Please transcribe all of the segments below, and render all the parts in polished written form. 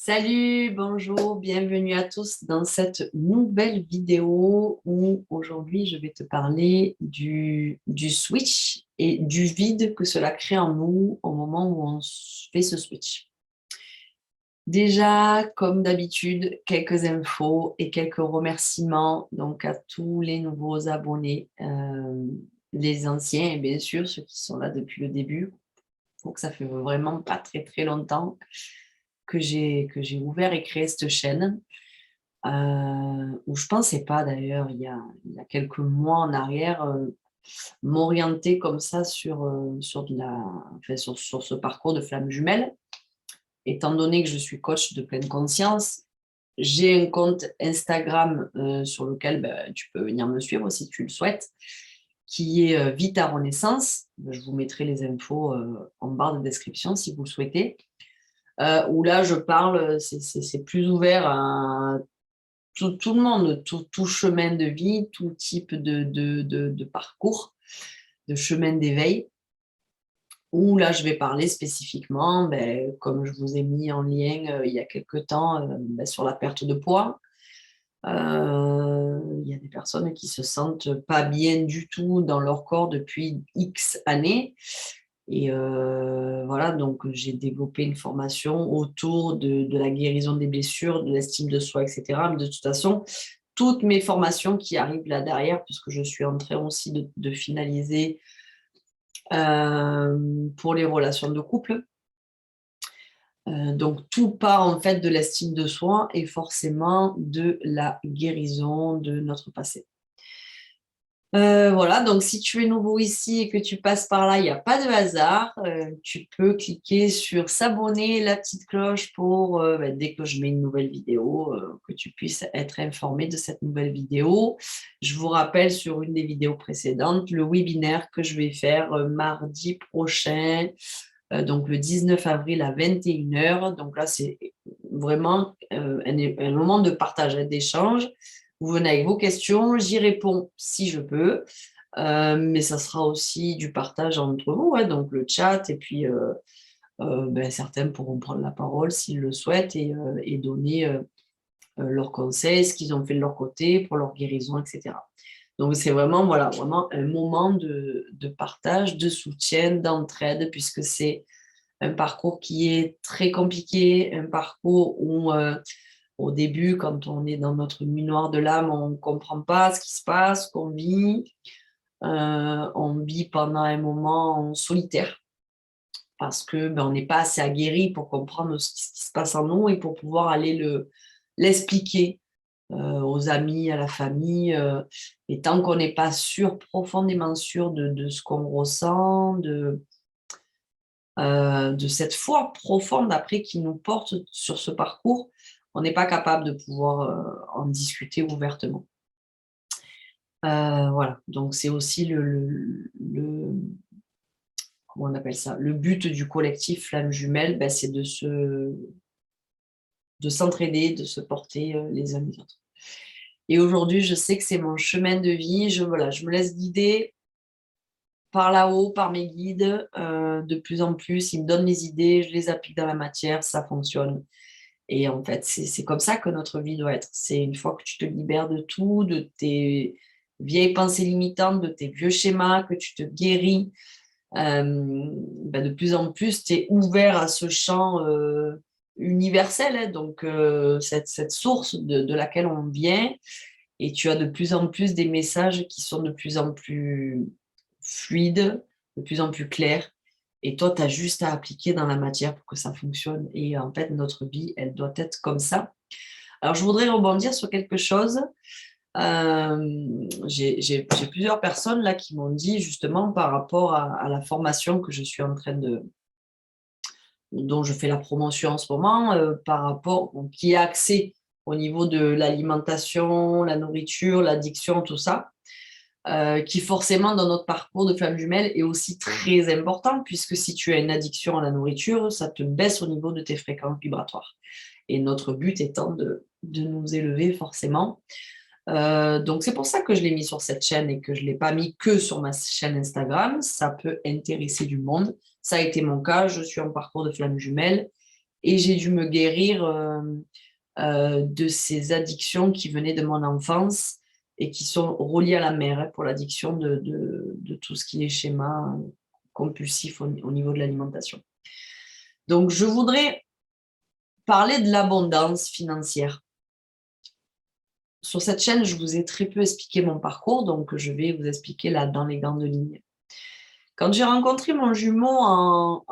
Salut, bonjour, bienvenue à tous dans cette nouvelle vidéo où aujourd'hui je vais te parler du switch et du vide que cela crée en nous au moment où on fait ce switch. Déjà, comme d'habitude, quelques infos et quelques remerciements donc à tous les nouveaux abonnés, les anciens et bien sûr ceux qui sont là depuis le début. Donc ça fait vraiment pas très très longtemps que j'ai ouvert et créé cette chaîne, où je pensais pas d'ailleurs il y a quelques mois en arrière, m'orienter comme ça sur sur ce parcours de flamme jumelle. Étant donné que je suis coach de pleine conscience, j'ai un compte Instagram, sur lequel, tu peux venir me suivre si tu le souhaites, qui est, Vita Renaissance. Je vous mettrai les infos, en barre de description si vous le souhaitez. Où là, je parle, c'est plus ouvert à tout le monde, tout chemin de vie, tout type de parcours, de chemin d'éveil. Où là, je vais parler spécifiquement, comme je vous ai mis en lien il y a quelque temps, sur la perte de poids. Il y a des personnes qui se sentent pas bien du tout dans leur corps depuis X années. Et voilà, donc j'ai développé une formation autour de la guérison des blessures, de l'estime de soi, etc. Mais de toute façon, toutes mes formations qui arrivent là derrière, puisque je suis en train aussi de finaliser pour les relations de couple. Donc tout part en fait de l'estime de soi et forcément de la guérison de notre passé. Voilà, donc si tu es nouveau ici et que tu passes par là, il n'y a pas de hasard. Tu peux cliquer sur s'abonner, la petite cloche pour, dès que je mets une nouvelle vidéo, que tu puisses être informé de cette nouvelle vidéo. Je vous rappelle sur une des vidéos précédentes, le webinaire que je vais faire mardi prochain, donc le 19 avril à 21h. Donc là, c'est vraiment un moment de partage et d'échange. Vous venez avec vos questions, j'y réponds si je peux, mais ça sera aussi du partage entre vous, ouais, donc le chat, et puis certains pourront prendre la parole s'ils le souhaitent et donner leurs conseils, ce qu'ils ont fait de leur côté pour leur guérison, etc. Donc c'est vraiment, voilà, vraiment un moment de partage, de soutien, d'entraide, puisque c'est un parcours qui est très compliqué, un parcours où au début, quand on est dans notre nuit noire de l'âme, on ne comprend pas ce qui se passe, qu'on vit. On vit pendant un moment en solitaire parce que on n'est pas assez aguerri pour comprendre ce qui se passe en nous et pour pouvoir aller l'expliquer aux amis, à la famille. Et tant qu'on n'est pas sûr, profondément sûr de ce qu'on ressent, de cette foi profonde après qui nous porte sur ce parcours, on n'est pas capable de pouvoir en discuter ouvertement. Voilà, donc c'est aussi comment on appelle ça, le but du collectif Flamme Jumelle, c'est de s'entraider, de se porter les uns les autres. Et aujourd'hui, je sais que c'est mon chemin de vie. Voilà, je me laisse guider par là-haut, par mes guides, de plus en plus. Ils me donnent les idées, je les applique dans la matière, ça fonctionne. Et en fait, c'est comme ça que notre vie doit être. C'est une fois que tu te libères de tout, de tes vieilles pensées limitantes, de tes vieux schémas, que tu te guéris, de plus en plus, tu es ouvert à ce champ universel, hein, donc cette source de laquelle on vient, et tu as de plus en plus des messages qui sont de plus en plus fluides, de plus en plus clairs, et toi, tu as juste à appliquer dans la matière pour que ça fonctionne. Et en fait, notre vie, elle doit être comme ça. Alors, je voudrais rebondir sur quelque chose. J'ai plusieurs personnes là qui m'ont dit justement par rapport à la formation que je suis en train dont je fais la promotion en ce moment, par rapport, qui est axé au niveau de l'alimentation, la nourriture, l'addiction, tout ça, qui forcément dans notre parcours de femme jumelle est aussi très important, puisque si tu as une addiction à la nourriture, ça te baisse au niveau de tes fréquences vibratoires. Et notre but étant de nous élever forcément. Donc c'est pour ça que je l'ai mis sur cette chaîne et que je ne l'ai pas mis que sur ma chaîne Instagram. Ça peut intéresser du monde. Ça a été mon cas. Je suis en parcours de flamme jumelle et j'ai dû me guérir de ces addictions qui venaient de mon enfance et qui sont reliées à la mère, hein, pour l'addiction de tout ce qui est schéma compulsif au niveau de l'alimentation. Donc, je voudrais parler de l'abondance financière. Sur cette chaîne, je vous ai très peu expliqué mon parcours, donc je vais vous expliquer là dans les grandes lignes. Quand j'ai rencontré mon jumeau en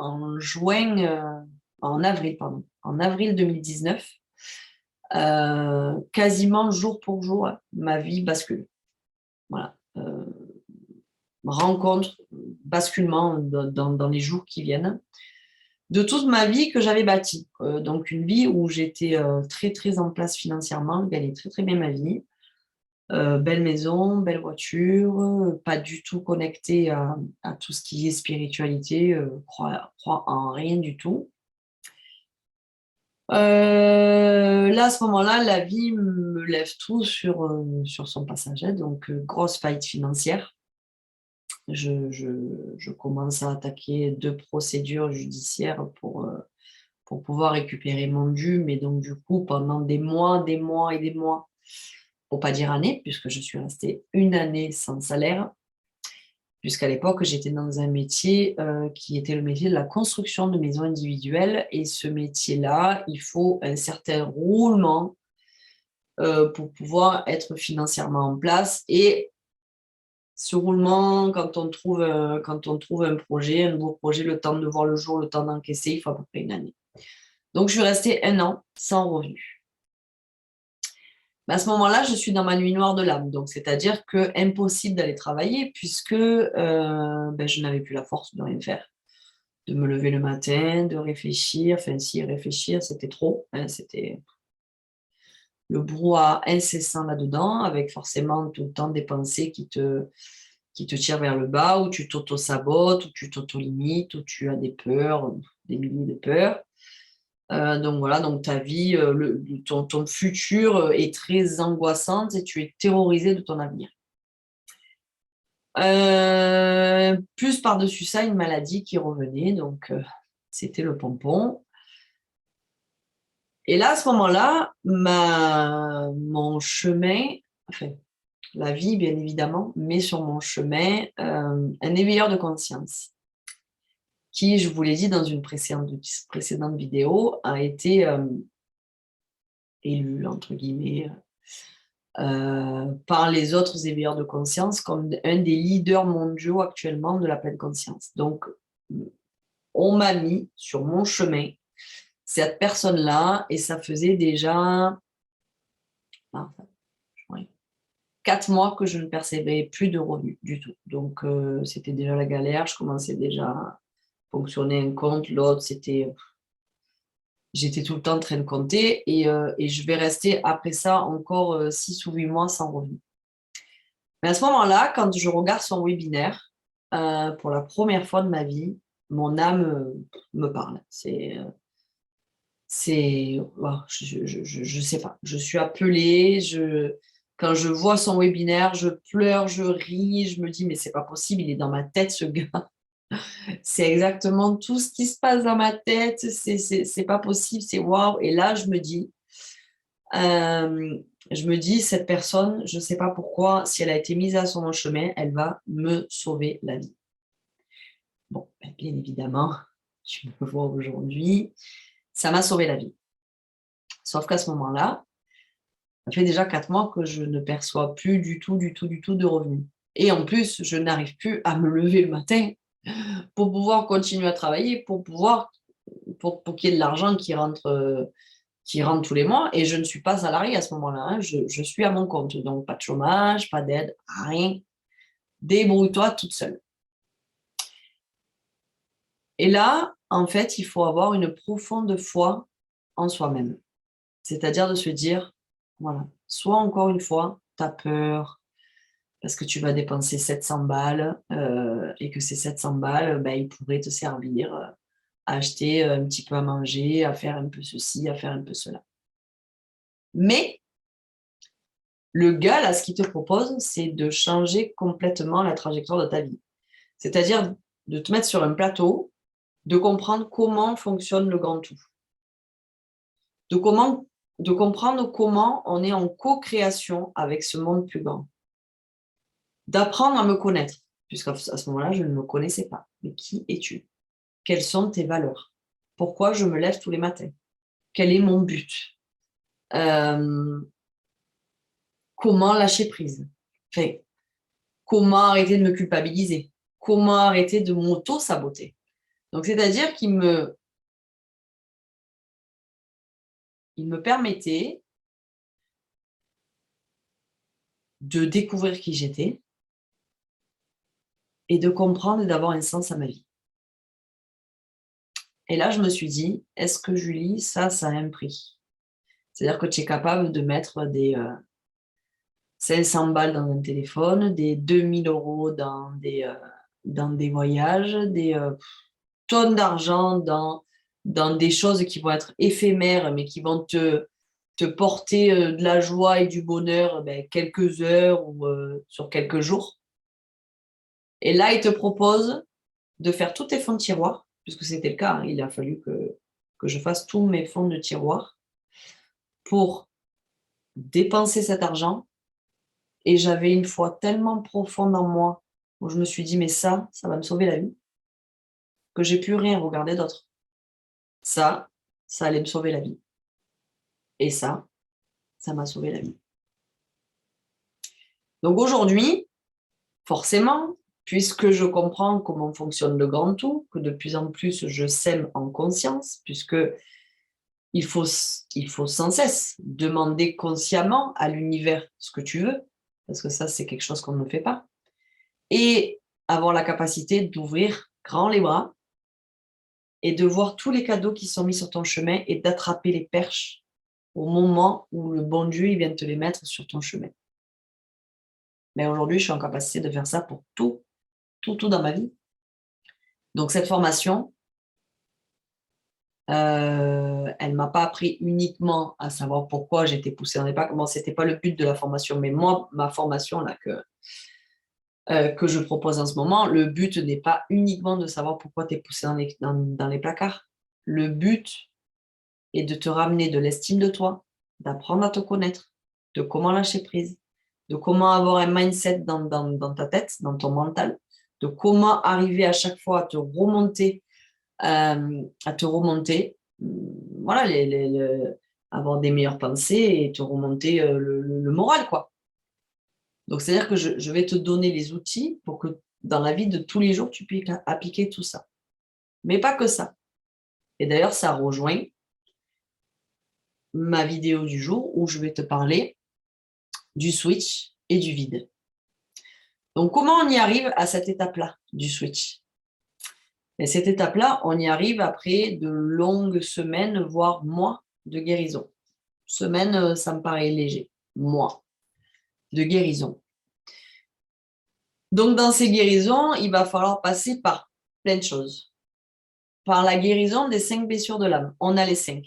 avril 2019, quasiment jour pour jour, ma vie bascule. Voilà. Rencontre, basculement dans les jours qui viennent, de toute ma vie que j'avais bâtie. Donc une vie où j'étais très très en place financièrement, je gagnais très très bien ma vie. Belle maison, belle voiture, pas du tout connectée à tout ce qui est spiritualité, crois en rien du tout. Là, à ce moment-là, la vie me lève tout sur son passage, hein. Donc, grosse faillite financière. Je commence à attaquer 2 procédures judiciaires pour pouvoir récupérer mon dû, mais donc du coup, pendant des mois et des mois, pour pas dire années, puisque je suis restée 1 année sans salaire, puisqu'à l'époque, j'étais dans un métier qui était le métier de la construction de maisons individuelles, et ce métier-là, il faut un certain roulement pour pouvoir être financièrement en place. Et ce roulement, quand on trouve un projet, un nouveau projet, le temps de voir le jour, le temps d'encaisser, il faut à peu près 1 année. Donc, je suis restée 1 an sans revenu. Mais à ce moment-là, je suis dans ma nuit noire de l'âme. Donc, c'est-à-dire que impossible d'aller travailler puisque je n'avais plus la force de rien faire. De me lever le matin, de réfléchir. Enfin, si réfléchir, c'était trop, hein, c'était le brouhaha incessant là-dedans, avec forcément tout le temps des pensées qui te tirent vers le bas, où tu t'auto-sabotes, où tu t'auto-limites, où tu as des peurs, des milliers de peurs. Donc voilà, donc ta vie, ton futur est très angoissante et tu es terrorisé de ton avenir. Plus par-dessus ça, une maladie qui revenait, donc c'était le pompon. Et là, à ce moment-là, mon chemin, enfin, la vie, bien évidemment, met sur mon chemin un éveilleur de conscience qui, je vous l'ai dit dans une précédente vidéo, a été élu, entre guillemets, par les autres éveilleurs de conscience comme un des leaders mondiaux actuellement de la pleine conscience. Donc, on m'a mis sur mon chemin cette personne-là et ça faisait déjà 4 mois que je ne percevais plus de revenus du tout. Donc, c'était déjà la galère. Je commençais déjà à fonctionner un compte, l'autre, j'étais tout le temps en train de compter et je vais rester après ça encore 6 ou 8 mois sans revenus. Mais à ce moment-là, quand je regarde son webinaire, pour la première fois de ma vie, mon âme me parle. Je sais pas. Je suis appelée. Quand je vois son webinaire, je pleure, je ris. Je me dis, mais c'est pas possible, il est dans ma tête, ce gars. C'est exactement tout ce qui se passe dans ma tête. C'est pas possible, c'est waouh. Et là, je me dis, cette personne, je ne sais pas pourquoi, si elle a été mise à son chemin, elle va me sauver la vie. Bon, bien évidemment, tu me vois aujourd'hui, ça m'a sauvé la vie. Sauf qu'à ce moment-là, ça fait déjà 4 mois que je ne perçois plus du tout de revenus. Et en plus, je n'arrive plus à me lever le matin pour pouvoir continuer à travailler, pour qu'il y ait de l'argent qui rentre tous les mois, et je ne suis pas salariée à ce moment-là, hein. Je suis à mon compte, donc pas de chômage, pas d'aide, rien. Débrouille-toi toute seule. Et là, en fait, il faut avoir une profonde foi en soi-même. C'est-à-dire de se dire, voilà, soit encore une fois, tu as peur parce que tu vas dépenser 700 balles et que ces 700 balles, ils pourraient te servir à acheter un petit peu à manger, à faire un peu ceci, à faire un peu cela. Mais le gars, là, ce qu'il te propose, c'est de changer complètement la trajectoire de ta vie. C'est-à-dire de te mettre sur un plateau, de comprendre comment fonctionne le grand tout. de comprendre comment on est en co-création avec ce monde plus grand. D'apprendre à me connaître, puisqu'à ce moment-là, je ne me connaissais pas. Mais qui es-tu? Quelles sont tes valeurs? Pourquoi je me lève tous les matins? Quel est mon but? Comment lâcher prise? Enfin, comment arrêter de me culpabiliser? Comment arrêter de m'auto-saboter? Donc, c'est-à-dire qu'il me permettait de découvrir qui j'étais et de comprendre et d'avoir un sens à ma vie. Et là, je me suis dit, est-ce que Julie, ça a un prix? C'est-à-dire que tu es capable de mettre des 500 balles dans un téléphone, des 2000 euros dans des voyages, des tonnes d'argent dans des choses qui vont être éphémères, mais qui vont te porter de la joie et du bonheur quelques heures ou sur quelques jours. Et là, il te propose de faire tous tes fonds de tiroir, puisque c'était le cas, hein, il a fallu que je fasse tous mes fonds de tiroir pour dépenser cet argent. Et j'avais une foi tellement profonde en moi où je me suis dit, mais ça va me sauver la vie, que j'ai plus rien regardé d'autre. Ça allait me sauver la vie. Et ça m'a sauvé la vie. Donc aujourd'hui, forcément, puisque je comprends comment fonctionne le grand tout, que de plus en plus je sème en conscience, puisque il faut sans cesse demander consciemment à l'univers ce que tu veux, parce que ça, c'est quelque chose qu'on ne fait pas, et avoir la capacité d'ouvrir grand les bras et de voir tous les cadeaux qui sont mis sur ton chemin et d'attraper les perches au moment où le bon Dieu il vient te les mettre sur ton chemin. Mais aujourd'hui, je suis en capacité de faire ça pour tout dans ma vie. Donc cette formation, elle ne m'a pas appris uniquement à savoir pourquoi j'étais poussée dans les placards. Bon, ce n'était pas le but de la formation, mais moi, ma formation là, que je propose en ce moment, le but n'est pas uniquement de savoir pourquoi tu es poussée dans les placards. Le but est de te ramener de l'estime de toi, d'apprendre à te connaître, de comment lâcher prise, de comment avoir un mindset dans ta tête, dans ton mental, de comment arriver à chaque fois à te remonter, voilà, avoir des meilleures pensées et te remonter le moral, quoi. Donc, c'est-à-dire que je vais te donner les outils pour que dans la vie de tous les jours, tu puisses appliquer tout ça. Mais pas que ça. Et d'ailleurs, ça rejoint ma vidéo du jour où je vais te parler du switch et du vide. Donc, comment on y arrive à cette étape-là du switch? Et cette étape-là, on y arrive après de longues semaines, voire mois de guérison. Semaines, ça me paraît léger. Mois de guérison. Donc, dans ces guérisons, il va falloir passer par plein de choses. Par la guérison des 5 blessures de l'âme. On a les 5.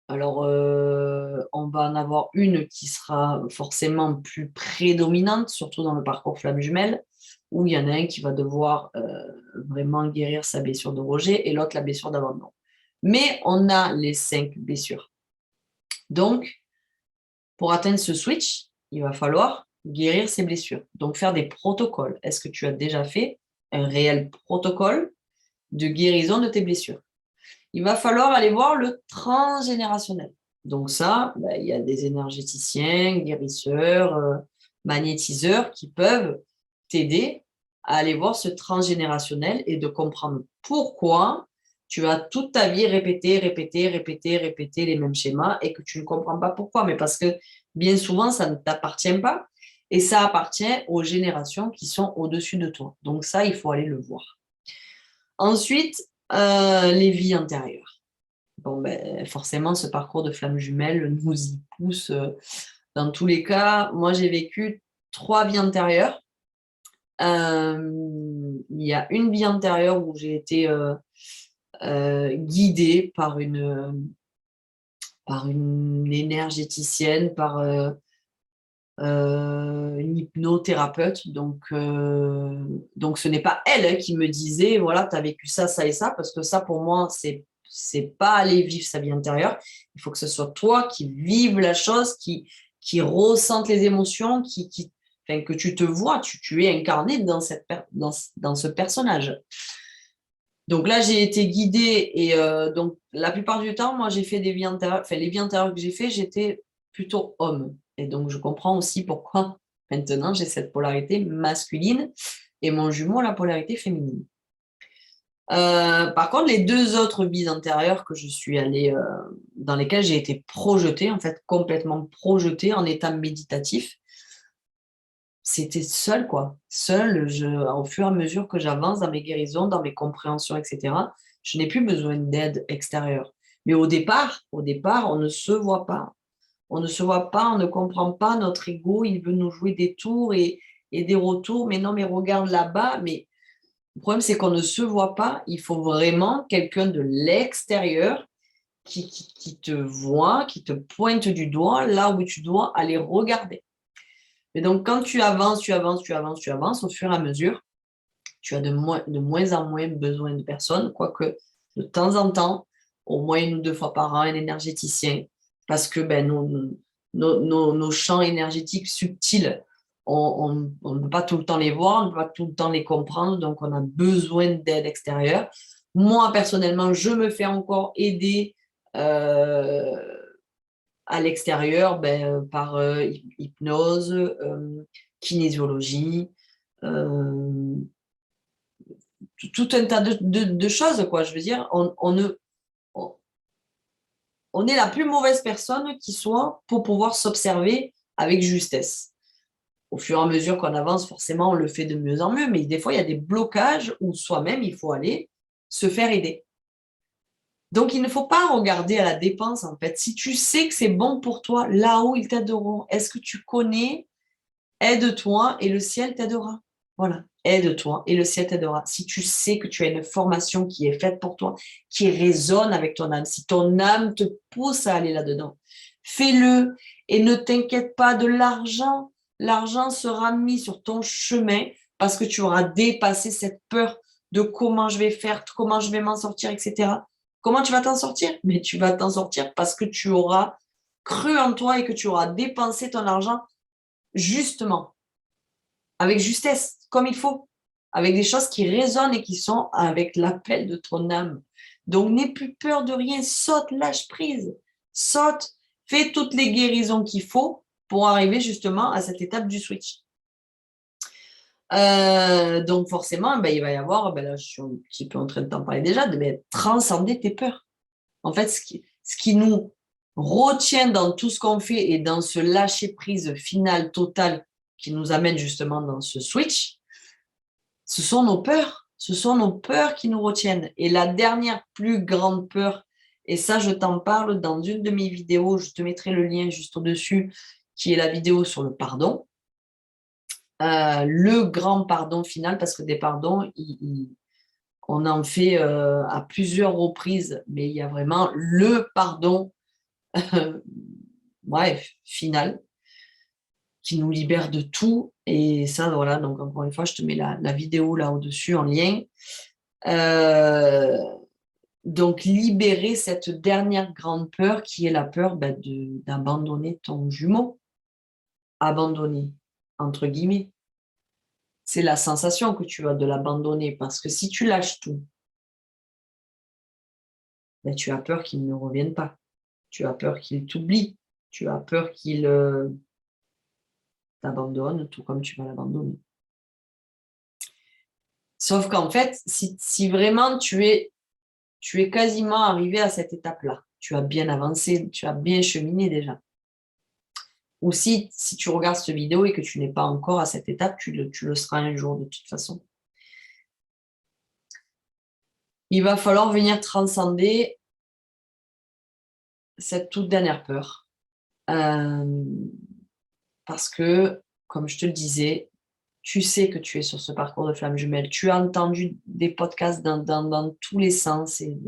Alors, on va en avoir une qui sera forcément plus prédominante, surtout dans le parcours flamme jumelle, où il y en a un qui va devoir vraiment guérir sa blessure de rejet et l'autre la blessure d'abandon. Mais on a les 5 blessures. Donc, pour atteindre ce switch, il va falloir guérir ces blessures. Donc, faire des protocoles. Est-ce que tu as déjà fait un réel protocole de guérison de tes blessures? Il va falloir aller voir le transgénérationnel. Donc ça, il y a des énergéticiens, guérisseurs, magnétiseurs qui peuvent t'aider à aller voir ce transgénérationnel et de comprendre pourquoi tu as toute ta vie répété les mêmes schémas et que tu ne comprends pas pourquoi. Mais parce que bien souvent, ça ne t'appartient pas et ça appartient aux générations qui sont au-dessus de toi. Donc ça, il faut aller le voir. Ensuite, les vies antérieures. Bon, forcément, ce parcours de flamme jumelle nous y pousse dans tous les cas. Moi, j'ai vécu 3 vies antérieures. Il y a une vie antérieure où j'ai été guidée par une énergéticienne, par une hypnothérapeute. Donc ce n'est pas elle qui me disait, voilà, tu as vécu ça, ça et ça, parce que ça, pour moi, c'est pas aller vivre sa vie intérieure. Il faut que ce soit toi qui vive la chose, qui ressente les émotions, enfin, que tu te vois, tu es incarné dans ce personnage. Donc là, j'ai été guidée et donc la plupart du temps, moi, j'ai fait des vies antérieures, enfin les vies antérieures que j'ai fait, j'étais plutôt homme. Et donc, je comprends aussi pourquoi maintenant j'ai cette polarité masculine et mon jumeau, la polarité féminine. Par contre, les deux autres vies antérieures que je suis allée, dans lesquelles j'ai été projetée, en fait, complètement projetée en état méditatif, c'était seul, quoi. Seul, au fur et à mesure que j'avance dans mes guérisons, dans mes compréhensions, etc., je n'ai plus besoin d'aide extérieure. Mais au départ, on ne se voit pas. On ne se voit pas, on ne comprend pas. Notre ego, il veut nous jouer des tours et des retours. Mais non, mais regarde là-bas. Mais le problème, c'est qu'on ne se voit pas. Il faut vraiment quelqu'un de l'extérieur qui te voit, qui te pointe du doigt là où tu dois aller regarder. Et donc, quand tu avances, au fur et à mesure, tu as de moins en moins besoin de personnes, quoique de temps en temps, au moins 1 ou 2 fois par an, un énergéticien, parce que nos champs énergétiques subtils, on ne peut pas tout le temps les voir, on ne peut pas tout le temps les comprendre, donc on a besoin d'aide extérieure. Moi, personnellement, je me fais encore aider à l'extérieur par hypnose, kinésiologie, euh, tout un tas de choses, quoi. Je veux dire, on est la plus mauvaise personne qui soit pour pouvoir s'observer avec justesse. Au fur et à mesure qu'on avance, forcément, on le fait de mieux en mieux, mais des fois, il y a des blocages où soi-même, il faut aller se faire aider. Donc, il ne faut pas regarder à la dépense, en fait. Si tu sais que c'est bon pour toi, là-haut, ils t'aideront. Est-ce que tu connais? Aide-toi et le ciel t'aidera. Voilà, aide-toi et le ciel t'aidera. Si tu sais que tu as une formation qui est faite pour toi, qui résonne avec ton âme, si ton âme te pousse à aller là-dedans, fais-le et ne t'inquiète pas de l'argent. L'argent sera mis sur ton chemin parce que tu auras dépassé cette peur de comment je vais faire, comment je vais m'en sortir, etc. Comment tu vas t'en sortir? Mais tu vas t'en sortir parce que tu auras cru en toi et que tu auras dépensé ton argent justement, avec justesse, comme il faut, avec des choses qui résonnent et qui sont avec l'appel de ton âme. Donc, n'aie plus peur de rien, saute, lâche prise, saute, fais toutes les guérisons qu'il faut pour arriver justement à cette étape du switch. Donc, forcément, il va y avoir, là, je suis un petit peu en train de t'en parler déjà, de transcender tes peurs. En fait, ce qui nous retient dans tout ce qu'on fait et dans ce lâcher-prise final, total, qui nous amène justement dans ce switch, ce sont nos peurs. Ce sont nos peurs qui nous retiennent. Et la dernière plus grande peur, et ça, je t'en parle dans une de mes vidéos, je te mettrai le lien juste au-dessus, qui est la vidéo sur le pardon. Le grand pardon final, parce que des pardons, on en fait à plusieurs reprises, mais il y a vraiment le pardon final, qui nous libère de tout. Et ça, voilà, donc encore une fois, je te mets la vidéo là au-dessus en lien. Donc, libérer cette dernière grande peur qui est la peur d'abandonner ton jumeau. Abandonner, entre guillemets. C'est la sensation que tu as de l'abandonner parce que si tu lâches tout, tu as peur qu'il ne revienne pas. Tu as peur qu'il t'oublie. Tu as peur qu'il t'abandonne, tout comme tu vas l'abandonner. Sauf qu'en fait, si vraiment tu es quasiment arrivé à cette étape-là, tu as bien avancé, tu as bien cheminé déjà. Ou si tu regardes cette vidéo et que tu n'es pas encore à cette étape, tu le seras un jour de toute façon. Il va falloir venir transcender cette toute dernière peur. Parce que, comme je te le disais, tu sais que tu es sur ce parcours de flamme jumelle. Tu as entendu des podcasts dans tous les sens et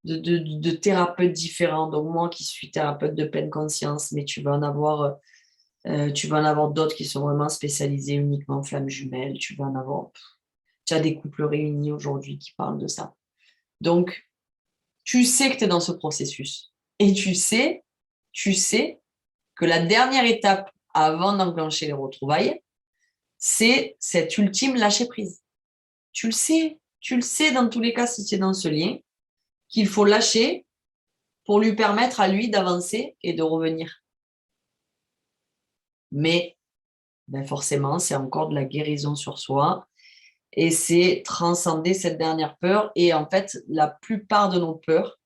de thérapeutes différents. Donc, moi qui suis thérapeute de pleine conscience, mais tu vas en avoir d'autres qui sont vraiment spécialisés uniquement en flamme jumelle. Tu vas en avoir. Tu as des couples réunis aujourd'hui qui parlent de ça. Donc, tu sais que tu es dans ce processus. Et tu sais que la dernière étape avant d'enclencher les retrouvailles, c'est cet ultime lâcher-prise. Tu le sais dans tous les cas si tu es dans ce lien, qu'il faut lâcher pour lui permettre à lui d'avancer et de revenir. Mais ben forcément, c'est encore de la guérison sur soi et c'est transcender cette dernière peur. Et en fait, la plupart de nos peurs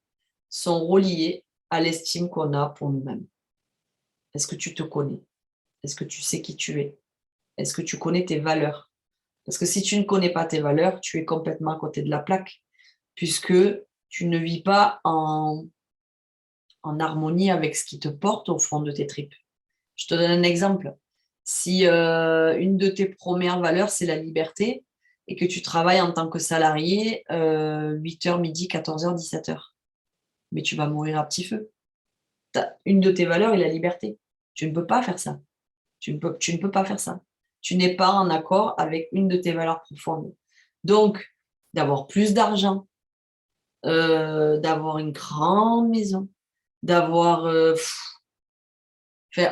sont reliées à l'estime qu'on a pour nous-mêmes. Est-ce que tu te connais? Est-ce que tu sais qui tu es? Est-ce que tu connais tes valeurs? Parce que si tu ne connais pas tes valeurs, tu es complètement à côté de la plaque, puisque tu ne vis pas en harmonie avec ce qui te porte au fond de tes tripes. Je te donne un exemple. Si une de tes premières valeurs, c'est la liberté, et que tu travailles en tant que salarié 8h, midi, 14h, 17h, mais tu vas mourir à petit feu. Une de tes valeurs est la liberté. Tu ne peux pas faire ça. Tu ne peux pas faire ça. Tu n'es pas en accord avec une de tes valeurs profondes. Donc, d'avoir plus d'argent, d'avoir une grande maison, d'avoir... enfin,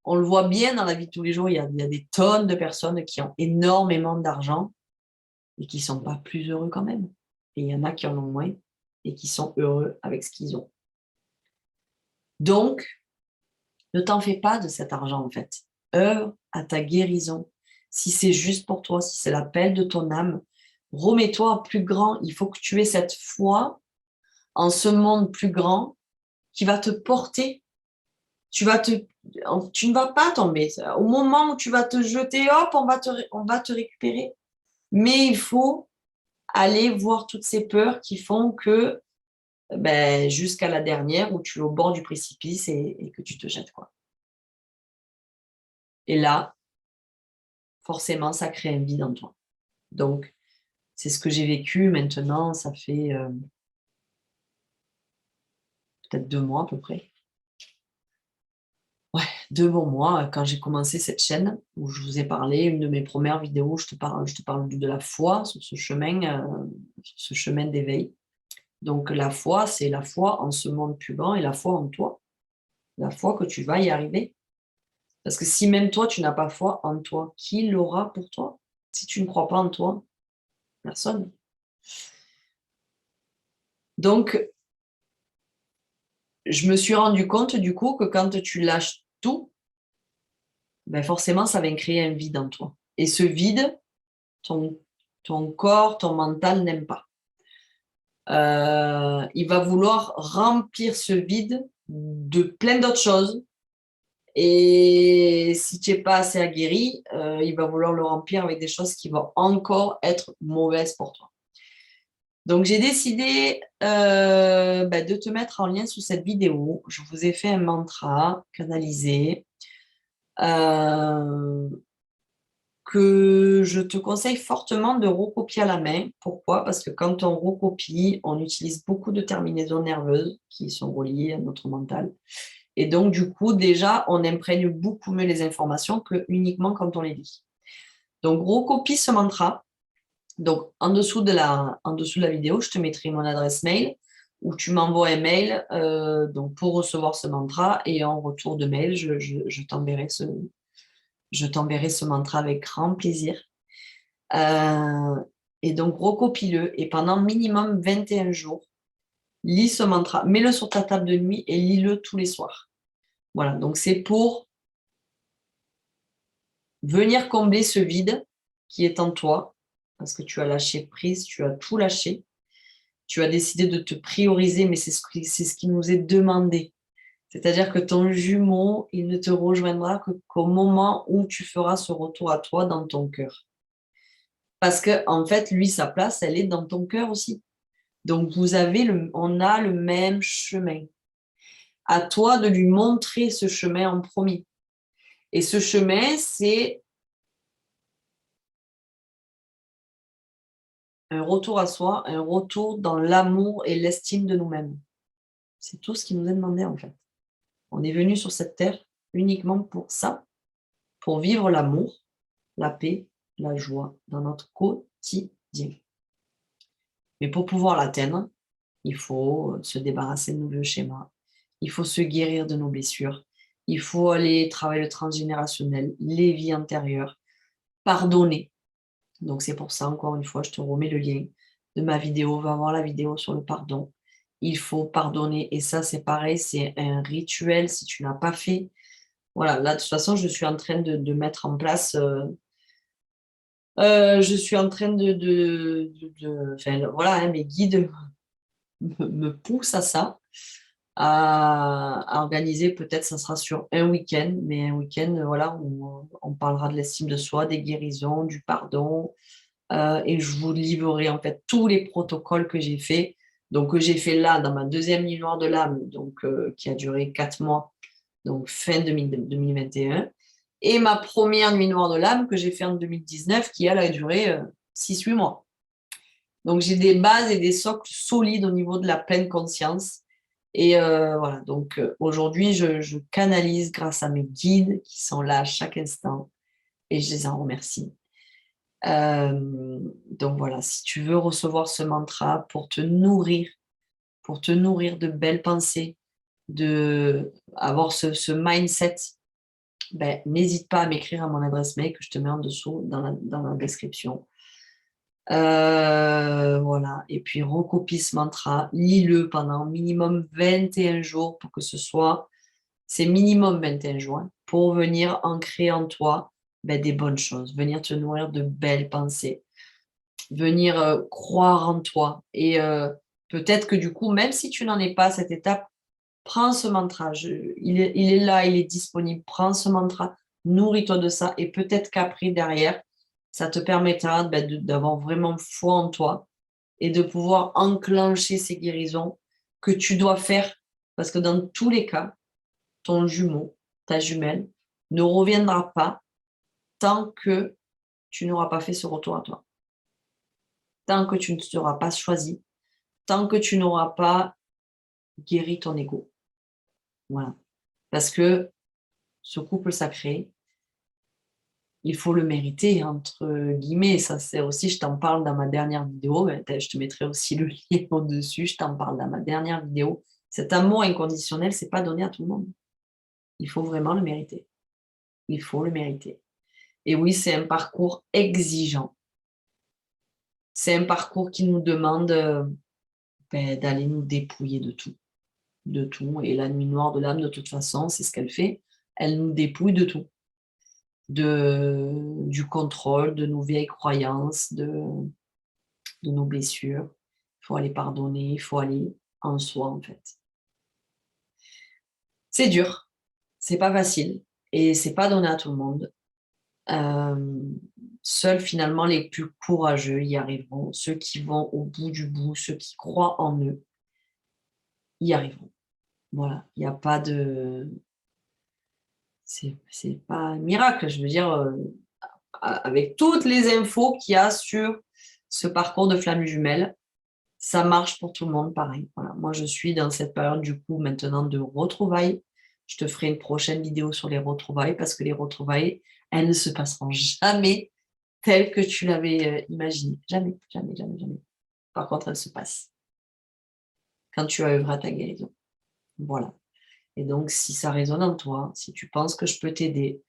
on le voit bien dans la vie de tous les jours, il y a des tonnes de personnes qui ont énormément d'argent et qui ne sont pas plus heureux quand même. Et il y en a qui en ont moins et qui sont heureux avec ce qu'ils ont. Donc, ne t'en fais pas de cet argent, en fait. Œuvre à ta guérison. Si c'est juste pour toi, si c'est l'appel de ton âme, remets-toi plus grand. Il faut que tu aies cette foi en ce monde plus grand qui va te porter. Tu ne vas pas tomber. Au moment où tu vas te jeter, hop, on va te récupérer. Mais il faut aller voir toutes ces peurs qui font que ben, jusqu'à la dernière où tu es au bord du précipice et que tu te jettes, quoi. Et là, forcément, ça crée un vide en toi. Donc, c'est ce que j'ai vécu maintenant, ça fait peut-être 2 mois à peu près. Ouais, 2 bons mois quand j'ai commencé cette chaîne où je vous ai parlé, une de mes premières vidéos, je te parle de la foi sur ce chemin d'éveil. Donc la foi, c'est la foi en ce monde plus grand et la foi en toi. La foi que tu vas y arriver. Parce que si même toi, tu n'as pas foi en toi, qui l'aura pour toi? Si tu ne crois pas en toi, personne. Donc, je me suis rendu compte du coup que quand tu lâches tout, ben forcément, ça va créer un vide en toi. Et ce vide, ton corps, ton mental n'aime pas. Il va vouloir remplir ce vide de plein d'autres choses. Et si tu n'es pas assez aguerri, il va vouloir le remplir avec des choses qui vont encore être mauvaises pour toi. Donc, j'ai décidé de te mettre en lien sous cette vidéo. Je vous ai fait un mantra canalisé que je te conseille fortement de recopier à la main. Pourquoi? Parce que quand on recopie, on utilise beaucoup de terminaisons nerveuses qui sont reliées à notre mental. Et donc, du coup, déjà, on imprègne beaucoup mieux les informations que uniquement quand on les lit. Donc, recopie ce mantra. Donc, en dessous de la vidéo, je te mettrai mon adresse mail où tu m'envoies un mail donc pour recevoir ce mantra et en retour de mail, je t'enverrai ce mantra avec grand plaisir. Et donc, recopie-le et pendant minimum 21 jours, lis ce mantra, mets-le sur ta table de nuit et lis-le tous les soirs. Voilà, donc c'est pour venir combler ce vide qui est en toi parce que tu as lâché prise, tu as tout lâché. Tu as décidé de te prioriser, mais c'est ce qui nous est demandé. C'est-à-dire que ton jumeau, il ne te rejoindra qu'au moment où tu feras ce retour à toi dans ton cœur. Parce que, en fait, lui, sa place, elle est dans ton cœur aussi. Donc, on a le même chemin. À toi de lui montrer ce chemin en premier. Et ce chemin, c'est un retour à soi, un retour dans l'amour et l'estime de nous-mêmes. C'est tout ce qui nous est demandé, en fait. On est venu sur cette terre uniquement pour ça, pour vivre l'amour, la paix, la joie dans notre quotidien. Mais pour pouvoir l'atteindre, Il faut se débarrasser de nos vieux schémas. Il faut se guérir de nos blessures. Il faut aller travailler le transgénérationnel, les vies antérieures, pardonner. Donc, c'est pour ça, encore une fois, je te remets le lien de ma vidéo. Va voir la vidéo sur le pardon. Il faut pardonner. Et ça, c'est pareil, c'est un rituel. Si tu n'as pas fait, voilà, là, de toute façon, je suis en train de mettre en place. Je suis en train enfin, voilà, hein, mes guides me poussent à ça, à organiser, peut-être ça sera sur un week-end, mais un week-end, voilà, où on parlera de l'estime de soi, des guérisons, du pardon, et je vous livrerai en fait tous les protocoles que j'ai fait. Donc, que j'ai fait là dans ma deuxième nuit noire de l'âme, donc qui a duré 4 mois, donc fin 2021, et ma première nuit noire de l'âme que j'ai fait en 2019, qui elle a duré 6-8 mois. Donc, j'ai des bases et des socles solides au niveau de la pleine conscience. Et voilà, donc aujourd'hui, je canalise grâce à mes guides qui sont là à chaque instant et je les en remercie. Donc voilà, si tu veux recevoir ce mantra pour te nourrir de belles pensées, de avoir ce mindset, ben, n'hésite pas à m'écrire à mon adresse mail que je te mets en dessous dans la description. Voilà, et puis recopie ce mantra, lis-le pendant minimum 21 jours pour que c'est minimum 21 jours, hein, pour venir ancrer en toi ben, des bonnes choses, venir te nourrir de belles pensées, venir croire en toi. Et peut-être que du coup, même si tu n'en es pas à cette étape, prends ce mantra, il est là, il est disponible, prends ce mantra, nourris-toi de ça, et peut-être qu'après, derrière, ça te permettra ben, d'avoir vraiment foi en toi et de pouvoir enclencher ces guérisons que tu dois faire, parce que dans tous les cas, ton jumeau, ta jumelle, ne reviendra pas tant que tu n'auras pas fait ce retour à toi, tant que tu ne seras pas choisi, tant que tu n'auras pas guéri ton ego. Voilà. Parce que ce couple sacré, il faut le mériter, entre guillemets. Ça, c'est aussi, je t'en parle dans ma dernière vidéo. Je te mettrai aussi le lien au-dessus. Je t'en parle dans ma dernière vidéo. Cet amour inconditionnel, c'est pas donné à tout le monde. Il faut vraiment le mériter. Il faut le mériter. Et oui, c'est un parcours exigeant. C'est un parcours qui nous demande ben, d'aller nous dépouiller de tout. De tout. Et la nuit noire de l'âme, de toute façon, c'est ce qu'elle fait. Elle nous dépouille de tout. Du contrôle, de nos vieilles croyances, de nos blessures. Il faut aller pardonner, il faut aller en soi, en fait. C'est dur, c'est pas facile et c'est pas donné à tout le monde. Seuls finalement les plus courageux y arriveront, ceux qui vont au bout du bout, ceux qui croient en eux, y arriveront. Voilà, il n'y a pas de... C'est pas un miracle, je veux dire, avec toutes les infos qu'il y a sur ce parcours de flamme jumelle, ça marche pour tout le monde pareil. Voilà. Moi, je suis dans cette période du coup maintenant de retrouvailles. Je te ferai une prochaine vidéo sur les retrouvailles parce que les retrouvailles, elles ne se passeront jamais telles que tu l'avais imaginé. Jamais, jamais, jamais, jamais. Par contre, elles se passent quand tu as œuvré à ta guérison. Voilà. Et donc, si ça résonne en toi, si tu penses que je peux t'aider,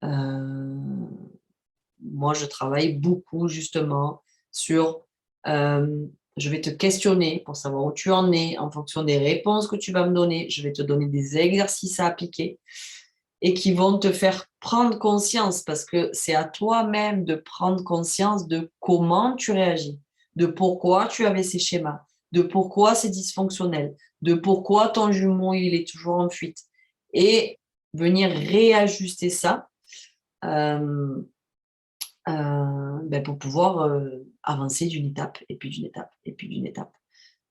moi, je travaille beaucoup justement sur, je vais te questionner pour savoir où tu en es en fonction des réponses que tu vas me donner. Je vais te donner des exercices à appliquer et qui vont te faire prendre conscience parce que c'est à toi-même de prendre conscience de comment tu réagis, de pourquoi tu avais ces schémas, de pourquoi c'est dysfonctionnel, de pourquoi ton jumeau, il est toujours en fuite et venir réajuster ça. Ben, pour pouvoir avancer d'une étape et puis d'une étape et puis d'une étape.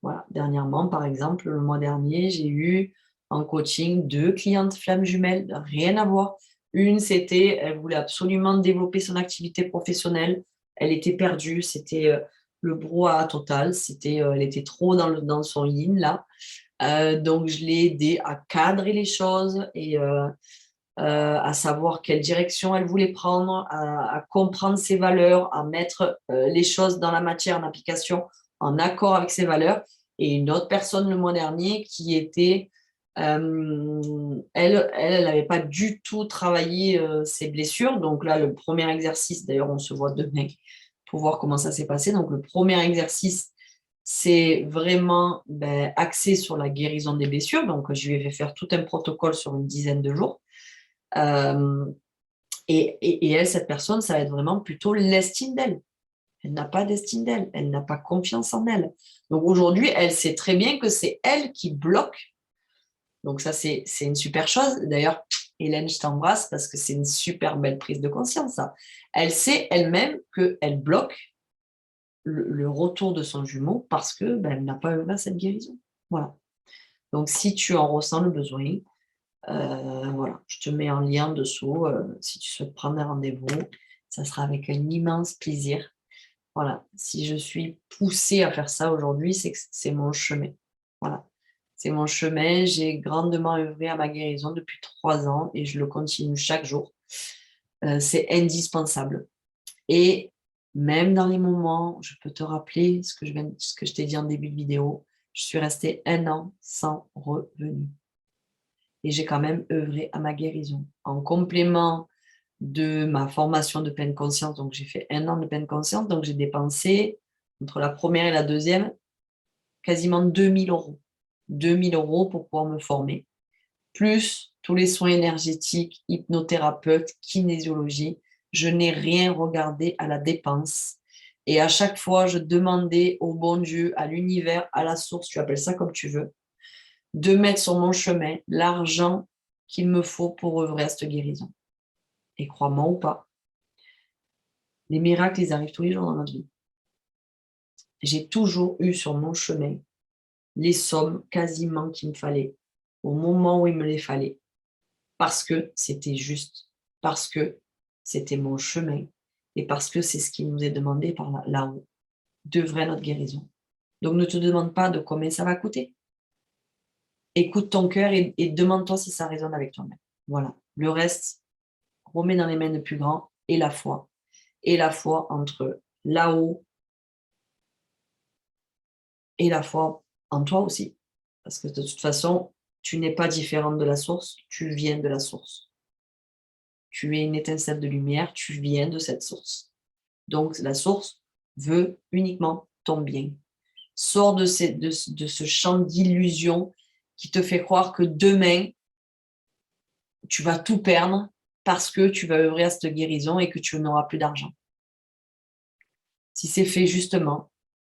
Voilà. Dernièrement, par exemple, le mois dernier, j'ai eu en coaching 2 clientes flammes jumelles, rien à voir. Une, c'était, elle voulait absolument développer son activité professionnelle, elle était perdue, c'était le brouhaha total, elle était trop dans son yin là. Donc, je l'ai aidée à cadrer les choses et à savoir quelle direction elle voulait prendre, à comprendre ses valeurs, à mettre les choses dans la matière en application en accord avec ses valeurs. Et une autre personne le mois dernier qui était, elle n'avait pas du tout travaillé ses blessures. Donc là, le premier exercice, d'ailleurs, on se voit demain pour voir comment ça s'est passé. Donc le premier exercice, c'est vraiment axé sur la guérison des blessures. Donc je lui ai fait faire tout un protocole sur une dizaine de jours. Et elle, cette personne, ça va être vraiment plutôt l'estime d'elle. Elle n'a pas d'estime d'elle, elle n'a pas confiance en elle. Donc aujourd'hui, elle sait très bien que c'est elle qui bloque. Donc ça, c'est une super chose. D'ailleurs, Hélène, je t'embrasse parce que c'est une super belle prise de conscience, ça. Elle sait elle-même qu'elle bloque le retour de son jumeau parce que elle n'a pas œuvré à cette guérison. Voilà. Donc si tu en ressens le besoin, voilà, je te mets en lien en dessous. Si tu souhaites prendre un rendez-vous, ça sera avec un immense plaisir. Voilà, si je suis poussée à faire ça aujourd'hui, c'est que c'est mon chemin. Voilà, c'est mon chemin. J'ai grandement œuvré à ma guérison depuis 3 ans et je le continue chaque jour. C'est indispensable. Et même dans les moments, je peux te rappeler ce que je t'ai dit en début de vidéo, je suis restée 1 an sans revenu. Et j'ai quand même œuvré à ma guérison. En complément de ma formation de pleine conscience, donc j'ai fait 1 an de pleine conscience, donc j'ai dépensé, entre la première et la deuxième, quasiment 2000 euros. 2000 euros pour pouvoir me former, plus tous les soins énergétiques, hypnothérapeute, kinésiologie. Je n'ai rien regardé à la dépense. Et à chaque fois, je demandais au bon Dieu, à l'univers, à la source, tu appelles ça comme tu veux, de mettre sur mon chemin l'argent qu'il me faut pour œuvrer à cette guérison. Et crois-moi ou pas, les miracles, ils arrivent tous les jours dans notre vie. J'ai toujours eu sur mon chemin les sommes quasiment qu'il me fallait, au moment où il me les fallait, parce que c'était juste, parce que c'était mon chemin, et parce que c'est ce qui nous est demandé par là-haut, d'œuvrer à notre guérison. Donc ne te demande pas de combien ça va coûter. Écoute ton cœur et demande-toi si ça résonne avec toi-même. Voilà. Le reste, remets dans les mains de plus grand et la foi. Et la foi entre là-haut et la foi en toi aussi. Parce que de toute façon, tu n'es pas différente de la source, tu viens de la source. Tu es une étincelle de lumière, tu viens de cette source. Donc la source veut uniquement ton bien. Sors de ce champ d'illusion qui te fait croire que demain, tu vas tout perdre parce que tu vas œuvrer à cette guérison et que tu n'auras plus d'argent. Si c'est fait justement,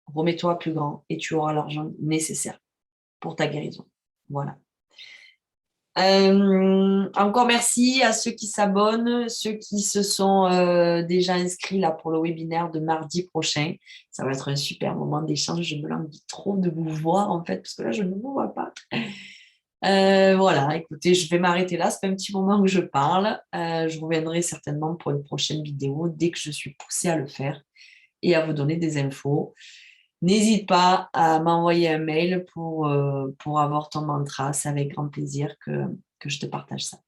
remets-toi plus grand et tu auras l'argent nécessaire pour ta guérison. Voilà. Encore merci à ceux qui s'abonnent, ceux qui se sont déjà inscrits là pour le webinaire de mardi prochain. Ça va être un super moment d'échange. Je me languis trop de vous voir en fait, parce que là, je ne vous vois pas. Voilà, écoutez, je vais m'arrêter là. Ça fait un petit moment que je parle. Je reviendrai certainement pour une prochaine vidéo dès que je suis poussée à le faire et à vous donner des infos. N'hésite pas à m'envoyer un mail pour avoir ton mantra. C'est avec grand plaisir que je te partage ça.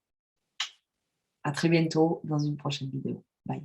À très bientôt dans une prochaine vidéo. Bye.